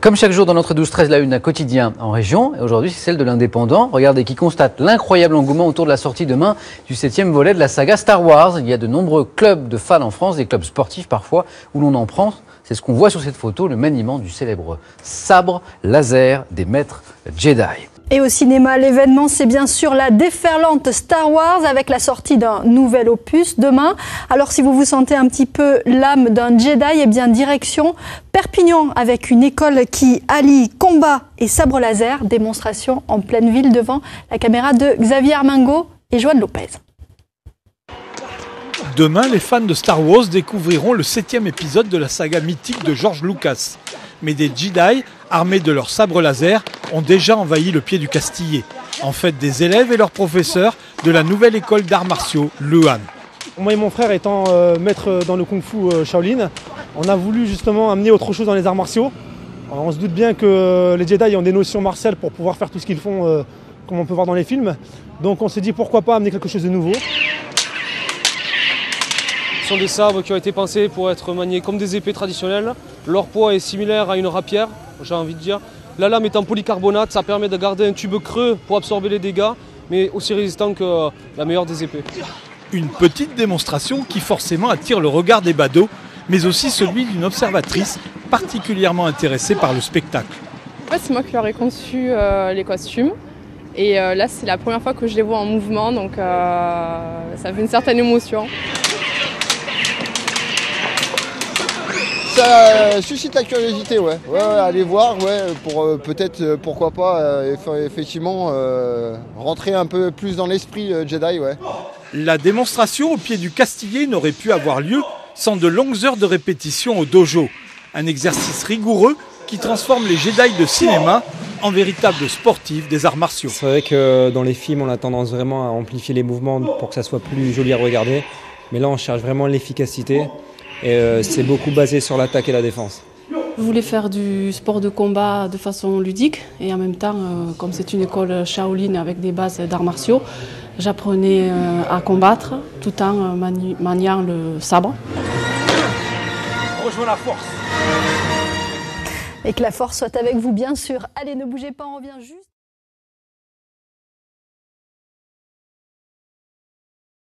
Comme chaque jour dans notre 12-13, la une d'un quotidien en région. Et aujourd'hui, c'est celle de l'Indépendant. Regardez, qui constate l'incroyable engouement autour de la sortie demain du 7e volet de la saga Star Wars. Il y a de nombreux clubs de fans en France, des clubs sportifs parfois, où l'on en prend. C'est ce qu'on voit sur cette photo, le maniement du célèbre sabre laser des maîtres Jedi. Et au cinéma, l'événement, c'est bien sûr la déferlante Star Wars avec la sortie d'un nouvel opus demain. Alors si vous vous sentez un petit peu l'âme d'un Jedi, eh bien direction Perpignan avec une école qui allie combat et sabre laser. Démonstration en pleine ville devant la caméra de Xavier Armingo et Joanne Lopez. Demain, les fans de Star Wars découvriront le 7e épisode de la saga mythique de George Lucas. Mais des Jedi, armés de leurs sabres laser, ont déjà envahi le pied du Castillet. En fait, des élèves et leurs professeurs de la nouvelle école d'arts martiaux, Luan. Moi et mon frère étant maître dans le kung-fu Shaolin, on a voulu justement amener autre chose dans les arts martiaux. Alors, on se doute bien que les Jedi ont des notions martiales pour pouvoir faire tout ce qu'ils font, comme on peut voir dans les films. Donc on s'est dit pourquoi pas amener quelque chose de nouveau. Ce sont des sabres qui ont été pensés pour être maniés comme des épées traditionnelles. Leur poids est similaire à une rapière, j'ai envie de dire. La lame est en polycarbonate, ça permet de garder un tube creux pour absorber les dégâts, mais aussi résistant que la meilleure des épées. Une petite démonstration qui forcément attire le regard des badauds, mais aussi celui d'une observatrice particulièrement intéressée par le spectacle. En fait, c'est moi qui leur ai conçu les costumes. Et là, c'est la première fois que je les vois en mouvement, donc ça fait une certaine émotion. Ça suscite la curiosité, ouais. Aller voir, pour peut-être, pourquoi pas, effectivement, rentrer un peu plus dans l'esprit Jedi, ouais. La démonstration au pied du Castillet n'aurait pu avoir lieu sans de longues heures de répétition au dojo. Un exercice rigoureux qui transforme les Jedi de cinéma en véritables sportifs des arts martiaux. C'est vrai que dans les films, on a tendance vraiment à amplifier les mouvements pour que ça soit plus joli à regarder. Mais là, on cherche vraiment l'efficacité. Et c'est beaucoup basé sur l'attaque et la défense. Je voulais faire du sport de combat de façon ludique et en même temps, comme c'est une école Shaolin avec des bases d'arts martiaux, j'apprenais à combattre tout en maniant le sabre. Rejoins la force. Et que la force soit avec vous, bien sûr. Allez, ne bougez pas, on revient juste.